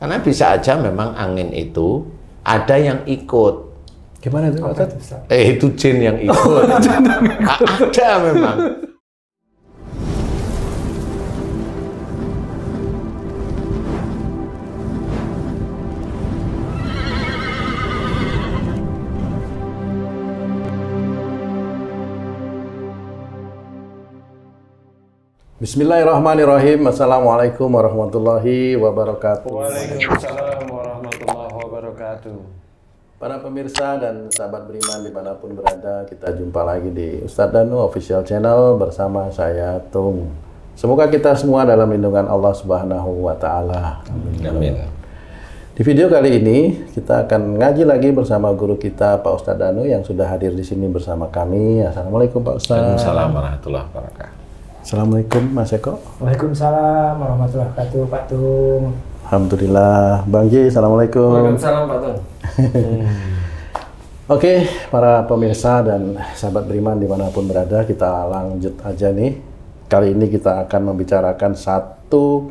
Karena bisa aja memang angin itu ada yang ikut. Gimana itu Pak Ustaz? Itu jin yang ikut. Ada memang. Bismillahirrahmanirrahim. Assalamualaikum warahmatullahi wabarakatuh. Waalaikumsalam warahmatullahi wabarakatuh. Para pemirsa dan sahabat beriman dimanapun berada, kita jumpa lagi di Ustadz Danu Official Channel bersama saya Tung. Semoga kita semua dalam lindungan Allah Subhanahu wa Ta'ala. Amin. Di video kali ini kita akan ngaji lagi bersama guru kita Pak Ustadz Danu yang sudah hadir di sini bersama kami. Assalamualaikum Pak Ustadz. Waalaikumsalam warahmatullahi wabarakatuh. Assalamualaikum Mas Eko. Waalaikumsalam warahmatullahi wabarakatuh, Pak Tung. Alhamdulillah. Bang Ji, Assalamualaikum. Waalaikumsalam Pak Tung. Oke, para pemirsa dan sahabat beriman dimanapun berada, kita lanjut aja nih. Kali ini kita akan membicarakan satu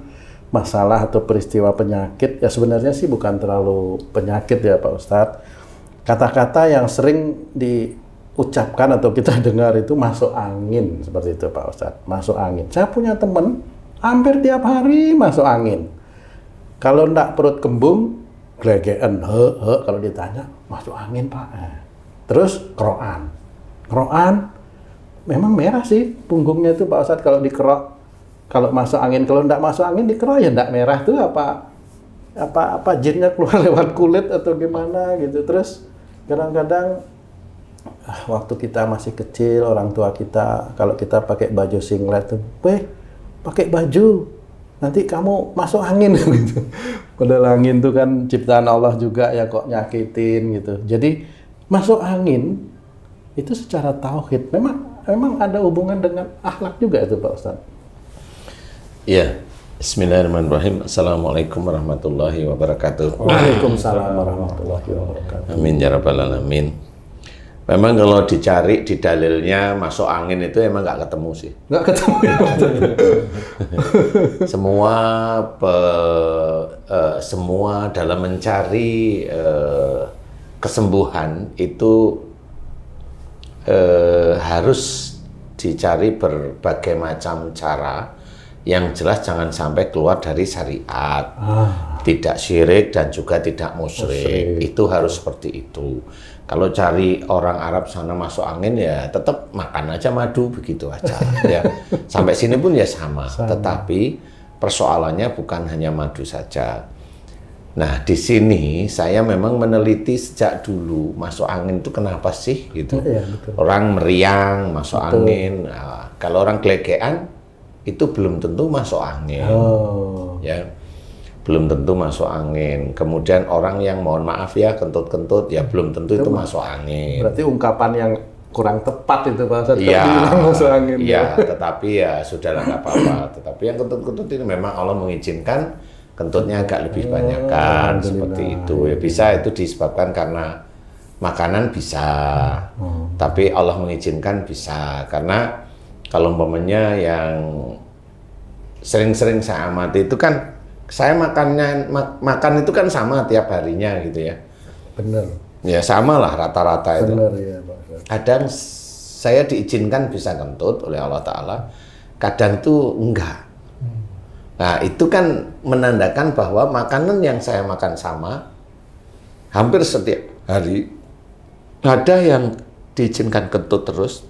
masalah atau peristiwa penyakit. Ya sebenarnya sih bukan terlalu penyakit ya Pak Ustadz. Kata-kata yang sering diucapkan atau kita dengar itu masuk angin, seperti itu Pak Ustadz. Masuk angin. Saya punya teman hampir tiap hari masuk angin. Kalau enggak perut kembung, gelegean, kalau ditanya, masuk angin Pak. Terus kerokan. Kerokan memang merah sih punggungnya itu Pak Ustadz kalau dikerok. Kalau masuk angin, kalau enggak masuk angin dikerok ya enggak merah tuh apa jinnya keluar lewat kulit atau gimana gitu. Terus kadang-kadang waktu kita masih kecil, orang tua kita kalau kita pakai baju singlet tuh, pakai baju nanti kamu masuk angin gitu. Padahal angin tuh kan ciptaan Allah juga ya, kok nyakitin gitu. Jadi masuk angin itu secara tauhid memang ada hubungan dengan akhlak juga itu Pak Ustadz. Iya. Bismillahirrahmanirrahim. Assalamualaikum warahmatullahi wabarakatuh. Waalaikumsalam warahmatullahi wabarakatuh. Amin ya rabbal alamin. Memang kalau dicari di dalilnya masuk angin itu emang nggak ketemu sih. Nggak ketemu ya Pak semua dalam mencari kesembuhan itu harus dicari berbagai macam cara. Yang jelas jangan sampai keluar dari syariat, tidak syirik dan juga tidak musyrik. Itu harus seperti itu. Kalau cari orang Arab sana masuk angin ya tetap makan aja madu begitu aja. Ya. Sampai sini pun ya sama. Tetapi persoalannya bukan hanya madu saja. Nah di sini saya memang meneliti sejak dulu masuk angin itu kenapa sih gitu. Ya, betul. Orang meriang masuk angin. Nah, kalau orang gelegean itu belum tentu masuk angin, ya belum tentu masuk angin. Kemudian orang yang mohon maaf ya kentut-kentut ya belum tentu itu masuk angin. Berarti ungkapan yang kurang tepat itu Pak Ustadz. Iya, masuk angin. Iya, tetapi ya sudahlah nggak apa-apa. Tetapi yang kentut-kentut ini memang Allah mengizinkan kentutnya agak lebih banyakan seperti itu. Ya bisa itu disebabkan karena makanan bisa, tapi Allah mengizinkan bisa karena kalau umpamanya yang sering-sering saya amati itu kan saya makan itu kan sama tiap harinya gitu ya. Benar. Ya sama lah rata-rata itu. Benar ya Pak. Kadang saya diizinkan bisa kentut oleh Allah Ta'ala, kadang tuh enggak. Nah itu kan menandakan bahwa makanan yang saya makan sama hampir setiap hari. Ada yang diizinkan kentut terus,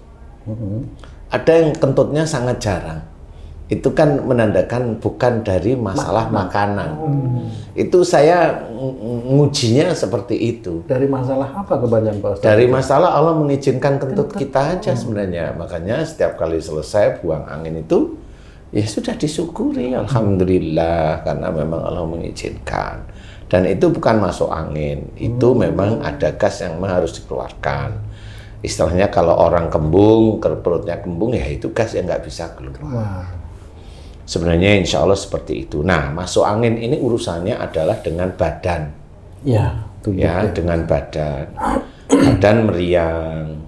ada yang kentutnya sangat jarang. Itu kan menandakan bukan dari masalah makanan. Itu saya ngujinya seperti itu. Dari masalah apa kebanyakan Pak Ustadz? Dari masalah Allah mengizinkan kentut kita aja sebenarnya. Makanya setiap kali selesai buang angin itu, ya sudah disyukuri. Alhamdulillah, karena memang Allah mengizinkan. Dan itu bukan masuk angin. Itu memang ada gas yang memang harus dikeluarkan. Istilahnya kalau orang kembung, perutnya kembung, ya itu gas yang nggak bisa keluar. Sebenarnya insya Allah seperti itu. Nah, masuk angin ini urusannya adalah dengan badan. Ya, Dengan badan. Badan meriang.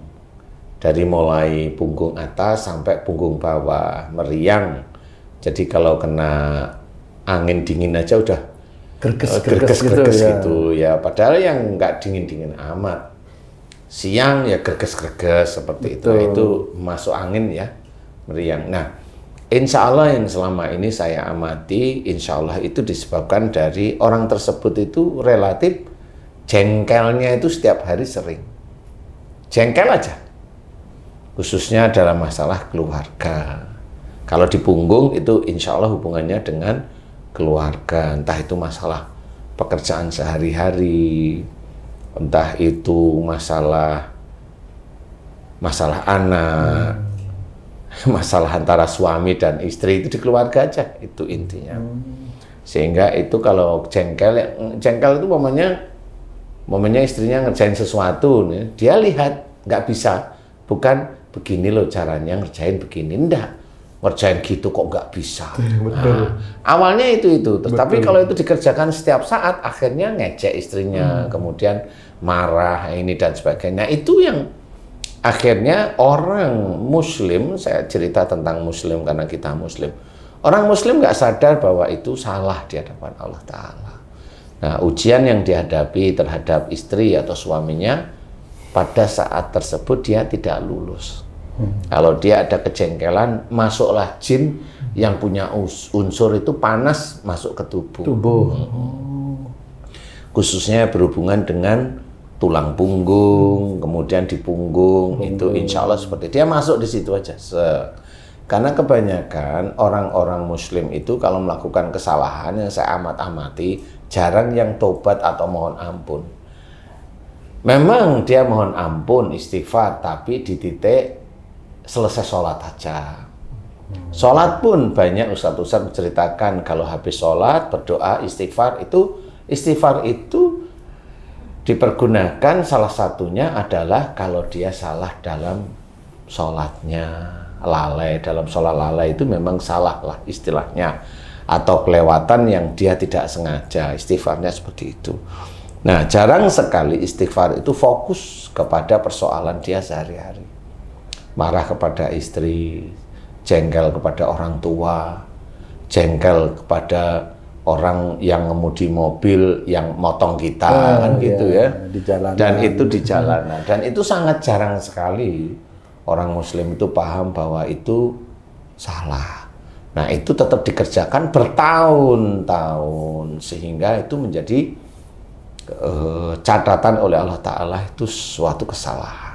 Dari mulai punggung atas sampai punggung bawah. Meriang. Jadi kalau kena angin dingin aja udah Greges gitu ya. Padahal yang nggak dingin-dingin amat. Siang ya greges-greges seperti itu. Itu masuk angin ya, meriang. Nah, insya Allah yang selama ini saya amati, insya Allah itu disebabkan dari orang tersebut itu relatif jengkelnya itu setiap hari sering. Jengkel aja. Khususnya dalam masalah keluarga. Kalau di punggung itu insya Allah hubungannya dengan keluarga, entah itu masalah pekerjaan sehari-hari, entah itu masalah anak, masalah antara suami dan istri, itu di keluarga aja, itu intinya. Sehingga itu kalau jengkel itu momennya istrinya ngerjain sesuatu, nih, dia lihat nggak bisa, bukan begini loh caranya ngerjain begini, enggak. Ngerjain gitu kok nggak bisa. Nah, awalnya itu. Tapi kalau itu dikerjakan setiap saat, akhirnya ngejek istrinya, kemudian marah ini dan sebagainya. Itu yang akhirnya orang Muslim, saya cerita tentang Muslim karena kita Muslim. Orang Muslim nggak sadar bahwa itu salah di hadapan Allah Ta'ala. Nah, ujian yang dihadapi terhadap istri atau suaminya, pada saat tersebut dia tidak lulus. Kalau dia ada kejengkelan, masuklah jin yang punya unsur itu panas masuk ke tubuh. Khususnya berhubungan dengan tulang punggung, kemudian di punggung, itu insya Allah seperti dia masuk di situ aja. Karena kebanyakan orang-orang Muslim itu kalau melakukan kesalahan yang saya amati, jarang yang tobat atau mohon ampun. Memang dia mohon ampun, istighfar, tapi di titik selesai sholat aja. Sholat pun banyak ustadz-ustadz menceritakan kalau habis sholat berdoa istighfar itu dipergunakan, salah satunya adalah kalau dia salah dalam sholatnya, lalai dalam sholat, lalai itu memang salah lah istilahnya, atau kelewatan yang dia tidak sengaja, istighfarnya seperti itu. Nah, jarang sekali istighfar itu fokus kepada persoalan dia sehari-hari. Marah kepada istri, jengkel kepada orang tua, jengkel kepada orang yang ngemudi mobil yang motong kita, kan gitu ya. Di jalanan. Dan itu di jalanan. Dan itu sangat jarang sekali orang Muslim itu paham bahwa itu salah. Nah, itu tetap dikerjakan bertahun-tahun sehingga itu menjadi catatan oleh Allah Ta'ala itu suatu kesalahan.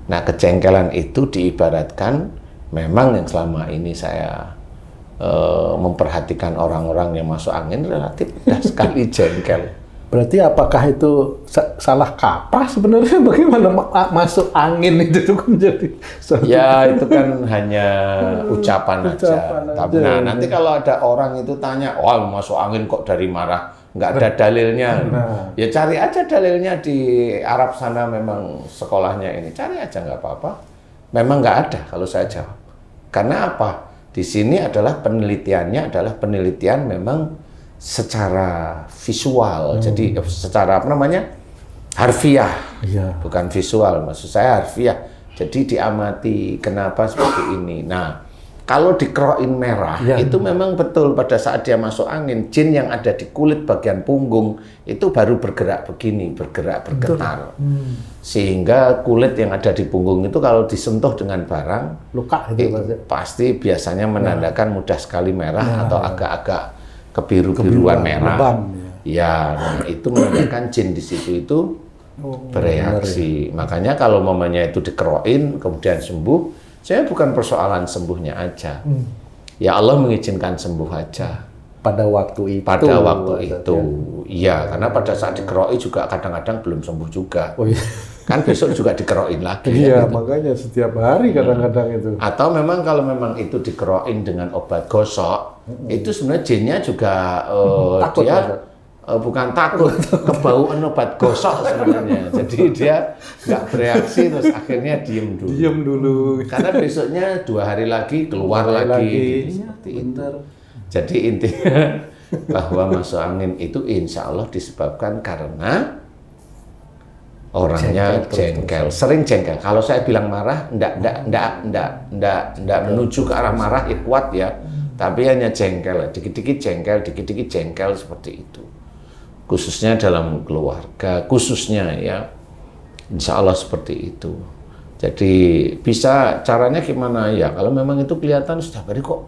Nah, kejengkelan itu diibaratkan memang yang selama ini saya memperhatikan orang-orang yang masuk angin relatif mudah sekali jengkel. Berarti apakah itu salah kaprah sebenarnya? Bagaimana masuk angin itu tuh menjadi ya itu kan hanya ucapan aja. Tapi nah, nanti kalau ada orang itu tanya, "Wah, masuk angin kok dari marah?" Nggak ada dalilnya. Ya cari aja dalilnya di Arab sana, memang sekolahnya ini. Cari aja nggak apa-apa. Memang nggak ada kalau saya jawab. Karena apa? Di sini adalah penelitiannya adalah penelitian memang secara visual. Jadi secara apa namanya? Harfiah. Bukan visual, maksud saya harfiah. Jadi diamati kenapa seperti ini. Nah, kalau dikerokin merah, itu memang betul pada saat dia masuk angin, jin yang ada di kulit bagian punggung itu baru bergerak begini, bergetar. Sehingga kulit yang ada di punggung itu kalau disentuh dengan barang, luka itu pasti biasanya menandakan mudah sekali merah atau agak-agak kebiru-biruan merah. Lebam, nah, itu menandakan jin di situ itu bereaksi. Makanya kalau momennya itu dikerokin kemudian sembuh, saya bukan persoalan sembuhnya aja. Ya Allah mengizinkan sembuh aja. Pada waktu itu. Pada waktu itu. Iya, karena pada saat dikerokin juga kadang-kadang belum sembuh juga. Kan besok juga dikerokin lagi. Iya, gitu. Makanya setiap hari kadang-kadang itu. Atau memang kalau memang itu dikerokin dengan obat gosok, itu sebenarnya jinnya juga takut, dia bukan takut, kebauan obat gosok sebenarnya. Jadi dia nggak bereaksi, terus akhirnya diem dulu. Karena besoknya 2 hari lagi keluar lagi. Gitu, seperti itu. Jadi intinya bahwa masuk angin itu insya Allah disebabkan karena orangnya jengkel, sering jengkel. Kalau saya bilang marah, enggak menuju ke arah marah, kuat ya. Tapi hanya jengkel, dikit-dikit jengkel seperti itu. Khususnya dalam keluarga, khususnya ya, insya Allah seperti itu. Jadi bisa caranya gimana ya? Kalau memang itu kelihatan sudah beri kok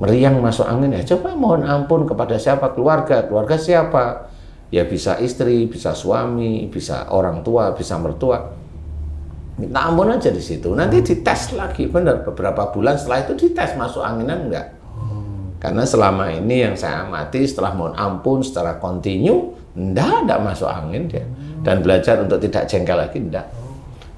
meriang masuk angin ya, coba mohon ampun kepada siapa? Keluarga siapa? Ya bisa istri, bisa suami, bisa orang tua, bisa mertua. Minta ampun aja di situ. Nanti dites lagi, benar beberapa bulan setelah itu dites masuk anginan enggak? Karena selama ini yang saya amati setelah mohon ampun secara kontinu, enggak masuk angin dia. Dan belajar untuk tidak jengkel lagi, enggak.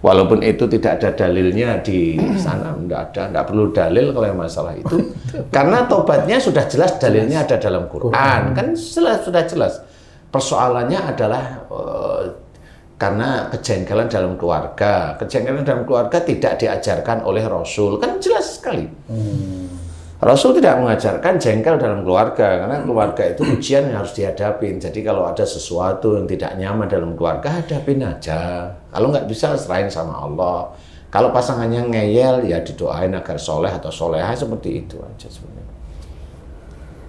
Walaupun itu tidak ada dalilnya di sana, enggak perlu dalil kalau yang masalah itu. Karena tobatnya sudah jelas dalilnya ada dalam Quran. Kan sudah jelas. Persoalannya adalah karena kejengkelan dalam keluarga. Kejengkelan dalam keluarga tidak diajarkan oleh Rasul. Kan jelas sekali. Rasul tidak mengajarkan jengkel dalam keluarga, karena keluarga itu ujian yang harus dihadapin. Jadi kalau ada sesuatu yang tidak nyaman dalam keluarga, hadapin aja. Kalau nggak bisa, serahin sama Allah. Kalau pasangannya ngeyel, ya didoain agar soleh atau soleha, seperti itu aja sebenarnya.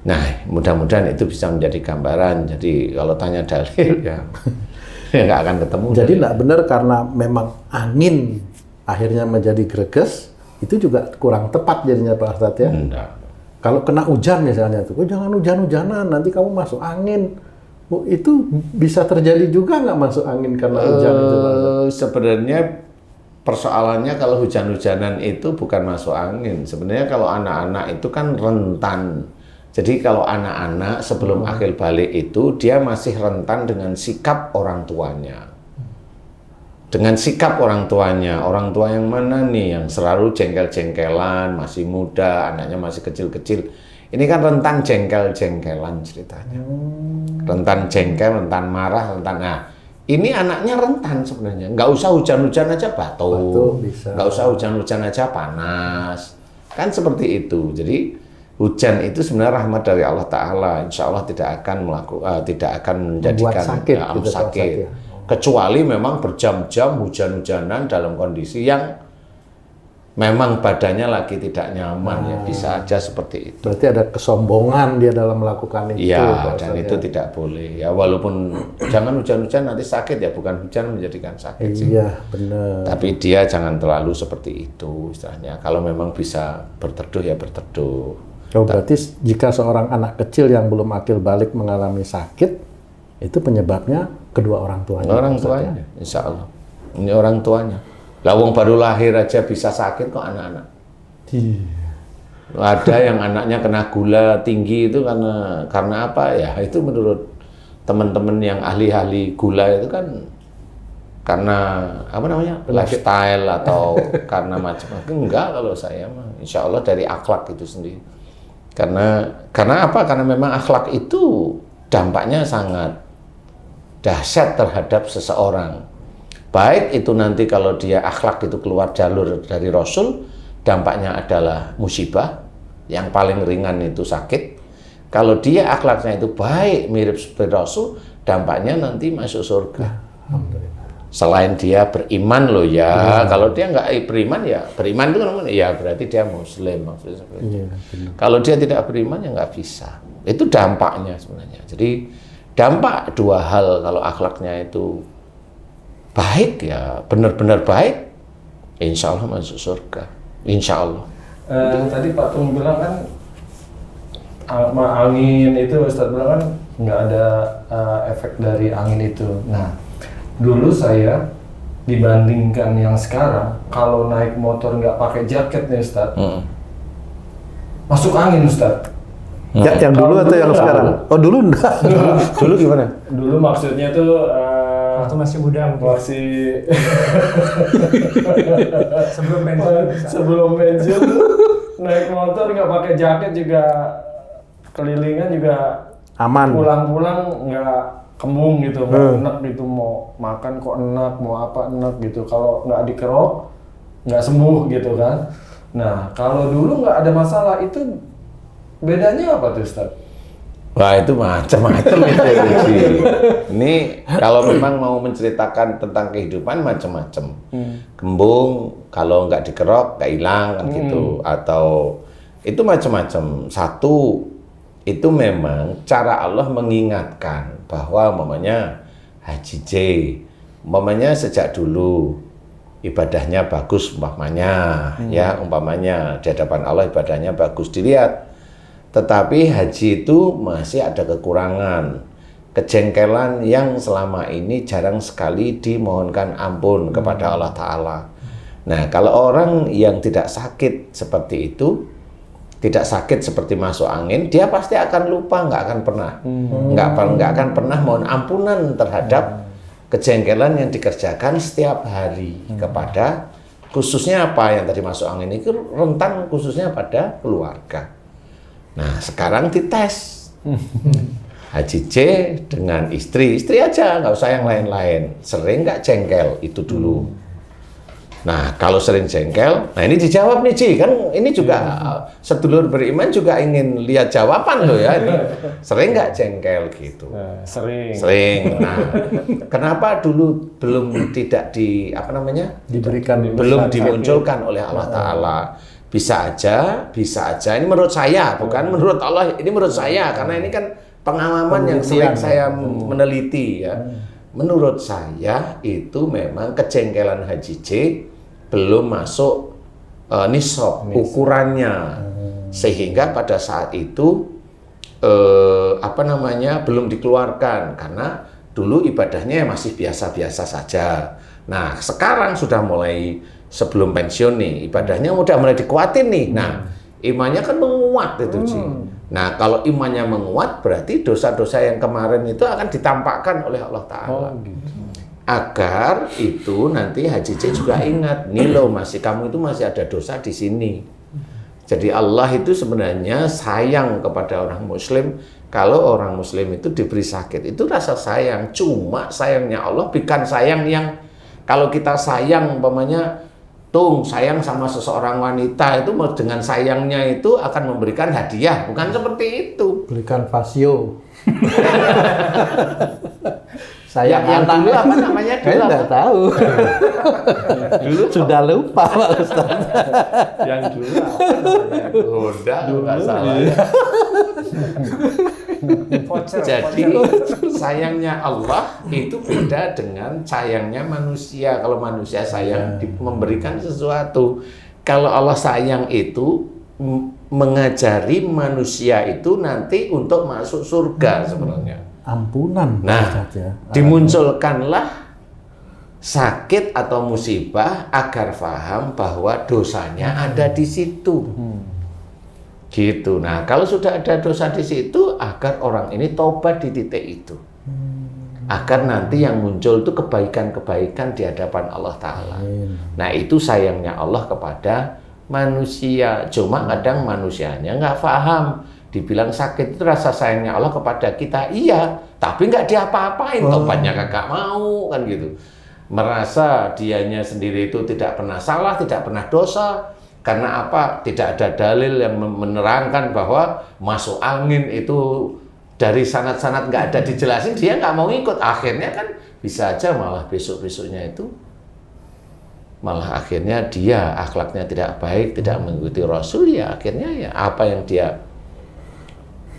Nah, mudah-mudahan itu bisa menjadi gambaran. Jadi kalau tanya dalil, ya nggak akan ketemu. Jadi nggak benar karena memang angin akhirnya menjadi greges, itu juga kurang tepat jadinya Pak Ustadz ya? Enggak. Kalau kena hujan misalnya tuh, jangan hujan-hujanan, nanti kamu masuk angin. Itu bisa terjadi juga nggak masuk angin karena hujan itu Pak Ustadz? Sebenarnya persoalannya kalau hujan-hujanan itu bukan masuk angin. Sebenarnya kalau anak-anak itu kan rentan. Jadi kalau anak-anak sebelum akil balik itu, dia masih rentan dengan sikap orang tuanya. Dengan sikap orang tuanya, orang tua yang mana nih yang selalu jengkel-jengkelan, masih muda, anaknya masih kecil-kecil. Ini kan rentan jengkel-jengkelan ceritanya. Rentan jengkel, rentan marah, rentan. Nah, ini anaknya rentan sebenarnya. Nggak usah hujan-hujan aja batuk, nggak usah hujan-hujan aja panas. Kan seperti itu. Jadi hujan itu sebenarnya rahmat dari Allah Ta'ala. Insya Allah tidak akan menjadikan sakit, sakit. Kecuali memang berjam-jam hujan-hujanan dalam kondisi yang memang badannya lagi tidak nyaman, ya bisa aja seperti itu. Berarti ada kesombongan dia dalam melakukan itu. Iya, dan itu tidak boleh. Ya walaupun jangan hujan-hujan nanti sakit ya, bukan hujan menjadikan sakit sih. Iya, benar. Tapi dia jangan terlalu seperti itu istilahnya. Kalau memang bisa berteduh ya berteduh. Oh, berarti jika seorang anak kecil yang belum akil balik mengalami sakit, itu penyebabnya kedua orang tuanya. Orang tuanya, insya Allah. Ini orang tuanya. Lawang baru lahir aja bisa sakit kok anak-anak. Ada yang anaknya kena gula tinggi itu karena apa ya? Itu menurut teman-teman yang ahli-ahli gula itu kan karena apa namanya? Lifestyle atau karena macam-macam. Enggak, kalau saya mah insya Allah dari akhlak itu sendiri. Karena apa? Karena memang akhlak itu dampaknya sangat dahsyat terhadap seseorang. Baik itu nanti kalau dia akhlak itu keluar jalur dari Rasul, dampaknya adalah musibah, yang paling ringan itu sakit. Kalau dia akhlaknya itu baik, mirip seperti Rasul, dampaknya nanti masuk surga. Selain dia beriman loh ya, kalau dia nggak beriman ya, beriman itu kan ya berarti dia muslim maksudnya. Kalau dia tidak beriman ya nggak bisa. Itu dampaknya sebenarnya. Jadi dampak dua hal kalau akhlaknya itu baik ya benar-benar baik, insya Allah masuk surga, insya Allah. Tadi Pak Tung bilang kan angin itu Ustadz bilang kan nggak ada efek dari angin itu. Nah dulu saya dibandingkan yang sekarang, kalau naik motor nggak pakai jaket nih Ustadz, masuk angin Ustadz. Ya, yang dulu atau yang sekarang? Oh dulu enggak. Dulu gimana? Dulu maksudnya tuh Waktu masih muda mungkin. masih Sebelum pensiun. sebelum pensiun tuh naik motor nggak pakai jaket juga, kelilingan juga Aman. pulang-pulang nggak kembung gitu, nggak enak gitu, mau makan kok enak, mau apa enak gitu, kalau nggak dikerok nggak sembuh gitu kan. Nah kalau dulu nggak ada masalah itu. Bedanya apa tuh Ustaz? Wah itu macam-macam itu. Ini kalau memang mau menceritakan tentang kehidupan macam-macam. Kembung kalau nggak dikerok nggak hilang kan gitu. Atau Itu macam-macam. Satu, itu memang cara Allah mengingatkan bahwa umpamanya Haji J, umpamanya sejak dulu ibadahnya bagus umpamanya, ya umpamanya di hadapan Allah ibadahnya bagus dilihat. Tetapi haji itu masih ada kekurangan, kejengkelan yang selama ini jarang sekali dimohonkan ampun kepada Allah Ta'ala. Nah, kalau orang yang tidak sakit seperti itu, tidak sakit seperti masuk angin, dia pasti akan lupa, nggak akan pernah, nggak akan pernah mohon ampunan terhadap kejengkelan yang dikerjakan setiap hari kepada, khususnya apa yang tadi masuk angin itu rentan khususnya pada keluarga. Nah, sekarang dites. Haji C dengan istri aja, nggak usah yang lain-lain. Sering nggak jengkel itu dulu. Nah, kalau sering jengkel, nah ini dijawab nih Ci, kan ini juga sedulur beriman juga ingin lihat jawaban loh ya. Ini. Sering nggak jengkel gitu? Sering. Nah, kenapa dulu belum tidak belum dimunculkan oleh Allah Ta'ala? Bisa aja. Ini menurut saya, bukan menurut Allah. Ini menurut saya, karena ini kan pengalaman yang sering saya meneliti ya. Menurut saya itu memang kejengkelan Haji C belum masuk nisab ukurannya, sehingga pada saat itu belum dikeluarkan karena dulu ibadahnya masih biasa-biasa saja. Nah, sekarang sudah mulai sebelum pensiun nih, ibadahnya udah mulai dikuatin nih. Nah, imannya kan menguat itu Ci. Nah, kalau imannya menguat berarti dosa-dosa yang kemarin itu akan ditampakkan oleh Allah Ta'ala. Agar itu nanti Haji C juga ingat, nih loh kamu itu masih ada dosa di sini. Jadi Allah itu sebenarnya sayang kepada orang Muslim. Kalau orang Muslim itu diberi sakit, itu rasa sayang. Cuma sayangnya Allah bukan sayang yang kalau kita sayang umpamanya sayang sama seseorang wanita itu dengan sayangnya itu akan memberikan hadiah, bukan seperti itu. Berikan fasio. Sayang yang dulu apa namanya? Saya nggak tahu. Dulu sudah lupa Pak Ustaz. Yang dulu apa namanya? Udah, nggak salah. Jadi sayangnya Allah itu beda dengan sayangnya manusia. Kalau manusia sayang memberikan sesuatu. Kalau Allah sayang itu mengajari manusia itu nanti untuk masuk surga sebenarnya. Ampunan. Nah, dimunculkanlah sakit atau musibah agar paham bahwa dosanya ada di situ. Gitu. Nah, kalau sudah ada dosa di situ, agar orang ini tobat di titik itu. Agar nanti yang muncul itu kebaikan-kebaikan di hadapan Allah Ta'ala. Nah, itu sayangnya Allah kepada manusia. Cuma kadang manusianya nggak paham. Dibilang sakit itu rasa sayangnya Allah kepada kita, iya, tapi nggak diapa-apain, tobatnya kagak mau, kan gitu. Merasa dianya sendiri itu tidak pernah salah, tidak pernah dosa, karena apa? Tidak ada dalil yang menerangkan bahwa masuk angin itu dari sanad-sanad nggak ada dijelasin, dia nggak mau ikut. Akhirnya kan bisa aja malah besok-besoknya itu, malah akhirnya dia akhlaknya tidak baik, tidak mengikuti Rasul, ya akhirnya ya apa yang dia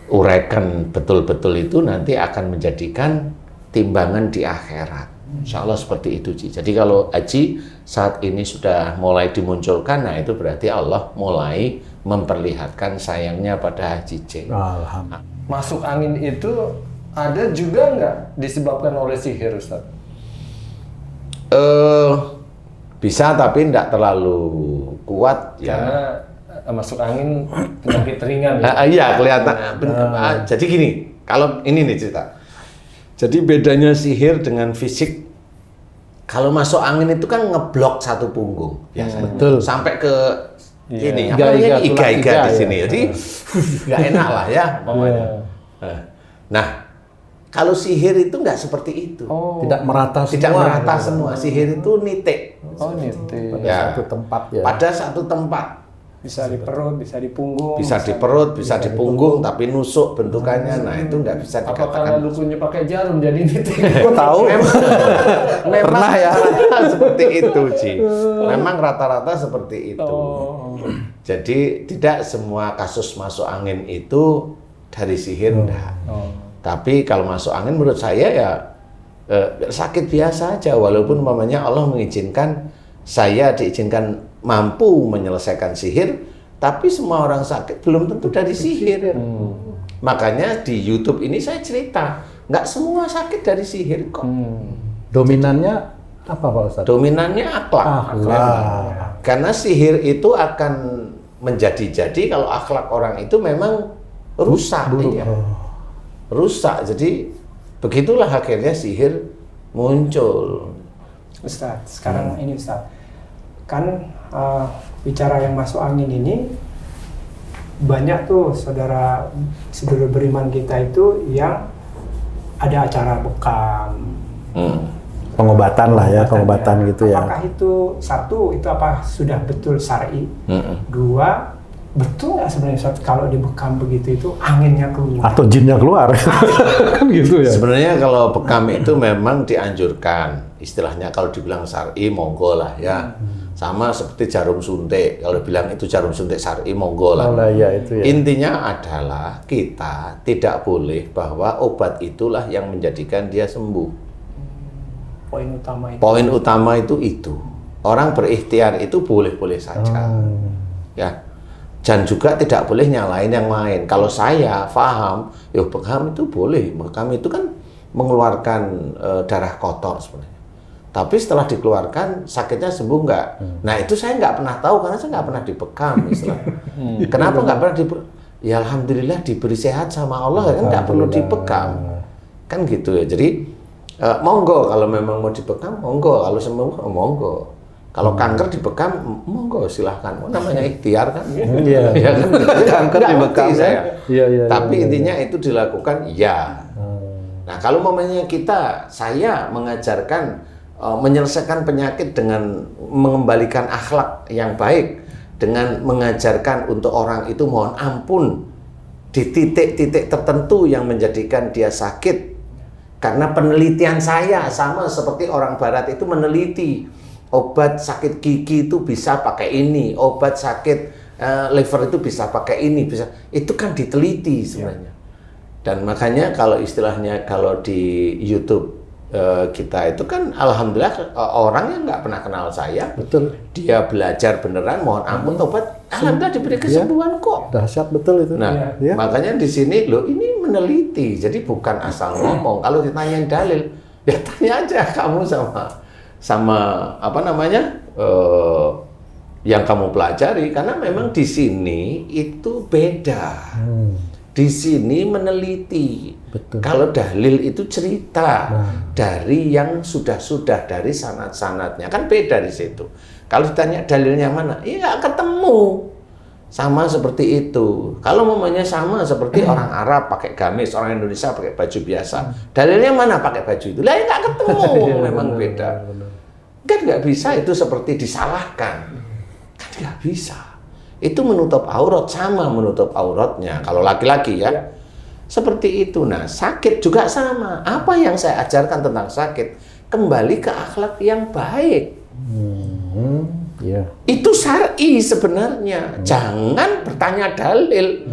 uraikan betul-betul itu nanti akan menjadikan timbangan di akhirat. Insya Allah seperti itu Ci. Jadi kalau haji saat ini sudah mulai dimunculkan, nah itu berarti Allah mulai memperlihatkan sayangnya pada Haji C. Alhamdulillah. Masuk angin itu ada juga nggak disebabkan oleh sihir, Ustaz? Bisa tapi tidak terlalu kuat ya. Karena masuk angin penyakit ringan ya? Iya kelihatan. Jadi gini, kalau ini nih cerita. Jadi bedanya sihir dengan fisik, kalau masuk angin itu kan ngeblok satu punggung biasanya. Betul. Sampai ke ini, iga-iga di sini. Jadi nggak enak lah ya pokoknya. Nah, kalau sihir itu nggak seperti itu. Tidak merata semua. Tidak merata semua. Sihir itu nitik. Nitik. Pada satu tempat ya. Pada satu tempat. Bisa di perut, bisa di punggung. Bisa di perut, bisa di punggung, tapi nusuk bentukannya. Nah, itu nggak bisa Apa karena dikatakan. dukunnya pakai jarum jadi nitik? Tahu? Memang Pernah ya? rata-rata seperti itu, Ci. Memang rata-rata seperti itu. Oh. Jadi tidak semua kasus masuk angin itu dari sihir, enggak. Oh. Tapi kalau masuk angin menurut saya ya sakit biasa aja, walaupun umpamanya Allah mengizinkan saya diizinkan mampu menyelesaikan sihir, tapi semua orang sakit belum tentu dari sihir. Makanya di YouTube ini saya cerita, nggak semua sakit dari sihir kok. Dominannya apa Pak Ustadz? Dominannya akhlak. Karena sihir itu akan menjadi-jadi kalau akhlak orang itu memang rusak. Iya. Rusak, jadi begitulah akhirnya sihir muncul. Ustadz, sekarang ini Ustadz, kan bicara yang masuk angin ini banyak tuh saudara beriman kita itu yang ada acara bekam, Pengobatan lah ya, pengobatan gitu ya. Apakah itu satu, itu apa sudah betul syar'i? Dua, betul nggak sebenarnya Ustadz, kalau dibekam begitu itu anginnya keluar? Atau jinnya keluar, kan gitu ya. Sebenarnya kalau bekam itu memang dianjurkan, istilahnya kalau dibilang syar'i monggo lah ya. Sama seperti jarum suntik, kalau bilang itu jarum suntik syar'i monggo lah. Oh lah ya itu ya. Intinya adalah kita tidak boleh bahwa obat itulah yang menjadikan dia sembuh. Poin utama itu. Poin utama itu. Orang berikhtiar itu boleh-boleh saja. Ya. Dan juga tidak boleh nyalain yang lain. Kalau saya paham, bekam itu boleh. Bekam itu kan mengeluarkan darah kotor sebenarnya. Tapi setelah dikeluarkan, sakitnya sembuh nggak? Nah itu saya nggak pernah tahu, karena saya nggak pernah dibekam istilahnya. Kenapa nggak pernah ya alhamdulillah diberi sehat sama Allah, kan nggak perlu dibekam. Kan gitu ya. Jadi monggo kalau memang mau dibekam, monggo. Kalau sembuh, monggo. Kalau kanker dibekam, monggo silahkan. Namanya ikhtiar kan. Iya. Ya kan? Kanker dibekam saya. Iya. Tapi intinya itu dilakukan, ya. Nah kalau momennya saya mengajarkan menyelesaikan penyakit dengan mengembalikan akhlak yang baik, dengan mengajarkan untuk orang itu mohon ampun di titik-titik tertentu yang menjadikan dia sakit. Karena penelitian saya sama seperti orang barat itu meneliti obat sakit gigi itu bisa pakai ini, obat sakit liver itu bisa pakai ini, bisa. Itu kan diteliti sebenarnya. Dan makanya kalau istilahnya kalau di YouTube kita itu kan alhamdulillah orang yang nggak pernah kenal saya, Betul. dia belajar beneran, mohon ampun tobat, alhamdulillah diberi kesembuhan kok. Dahsyat betul itu. Nah, Ya. makanya di sini loh ini meneliti, jadi bukan asal ngomong. Kalau ditanyain dalil, ya tanya aja kamu sama apa namanya yang kamu pelajari, karena memang di sini itu beda. Di sini meneliti. Betul. Kalau dalil itu cerita dari yang sudah dari sanad-sanadnya, kan beda di situ. Kalau ditanya dalilnya mana, ya nggak ketemu. Sama seperti itu. Kalau mamanya sama seperti orang Arab pakai gamis, orang Indonesia pakai baju biasa. Dalilnya mana pakai baju itu? Lah ya nggak ketemu, memang beda. Kan nggak bisa itu seperti disalahkan. Kan nggak bisa. Itu menutup aurat, sama menutup auratnya. Kalau laki-laki ya. Seperti itu. Nah, sakit juga sama. Apa yang saya ajarkan tentang sakit? Kembali ke akhlak yang baik. Iya. Itu syar'i sebenarnya. Jangan bertanya dalil.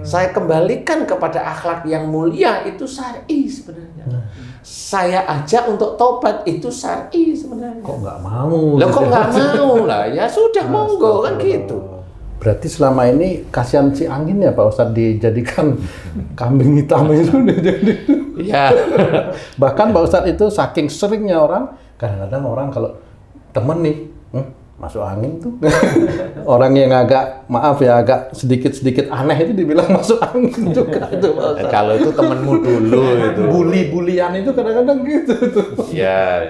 Saya kembalikan kepada akhlak yang mulia, itu syar'i sebenarnya. Saya ajak untuk tobat, itu syar'i sebenarnya. Kok nggak mau? Lah kok nggak mau lah? Ya sudah monggo kan gitu. Berarti selama ini kasihan si angin ya Pak Ustadz dijadikan kambing hitam itu jadi. Ya. Bahkan Pak Ustadz itu saking seringnya orang, kadang-kadang orang kalau temen nih masuk angin tuh orang yang agak agak sedikit aneh itu dibilang masuk angin juga itu Pak Ustadz. Kalau itu temenmu dulu itu. Bully-bulian itu kadang-kadang gitu tuh. Ya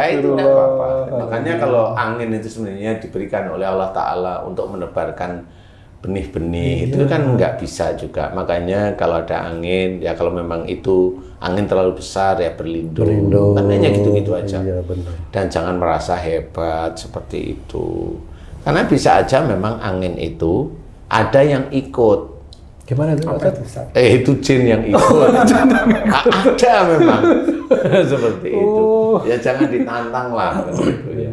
itu tidak apa-apa. Makanya kalau angin itu sebenarnya diberikan oleh Allah Ta'ala untuk menebarkan benih-benih, itu kan nggak bisa juga. Makanya kalau ada angin, ya kalau memang itu angin terlalu besar ya berlindung. Kan hanya gitu-gitu aja. Iya, benar. Dan jangan merasa hebat seperti itu. Karena bisa aja memang angin itu ada yang ikut. Gimana itu, Apa Ustaz? itu, Ustaz? Itu jin yang ikut. Ada memang seperti itu. Ya jangan ditantang lah. Gitu, ya.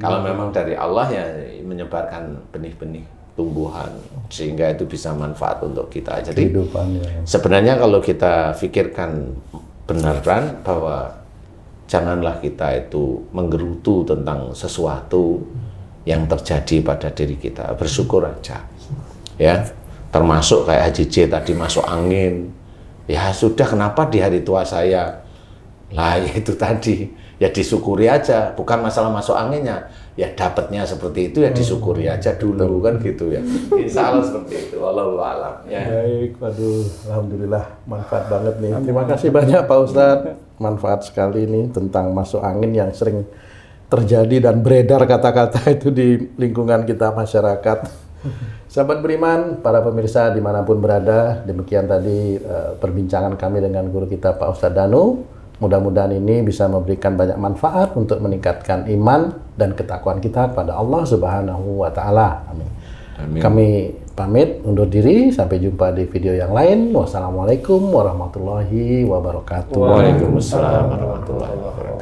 Kalau memang dari Allah ya menyebarkan benih-benih tumbuhan sehingga itu bisa manfaat untuk kita. Jadi Kehidupannya. sebenarnya kalau kita pikirkan benaran bahwa janganlah kita itu menggerutu tentang sesuatu yang terjadi pada diri kita, bersyukur aja. Ya, termasuk kayak Haji J tadi masuk angin. Ya sudah, kenapa di hari tua saya? Lah itu tadi, ya disyukuri aja, bukan masalah masuk anginnya. Ya dapatnya seperti itu ya disyukuri aja dulu kan gitu ya. Insya Allah seperti itu. Wallahu a'lam. Ya. Baik, waduh, alhamdulillah manfaat banget nih. Terima kasih banyak Pak Ustadz, manfaat sekali nih tentang masuk angin yang sering terjadi dan beredar kata-kata itu di lingkungan kita masyarakat. Sahabat beriman, para pemirsa dimanapun berada, demikian tadi perbincangan kami dengan guru kita Pak Ustadz Danu. Mudah-mudahan ini bisa memberikan banyak manfaat untuk meningkatkan iman dan ketakwaan kita kepada Allah Subhanahu wa Ta'ala. Amin. Amin. Kami pamit undur diri, sampai jumpa di video yang lain. Wassalamualaikum warahmatullahi wabarakatuh. Waalaikumsalam warahmatullahi wabarakatuh.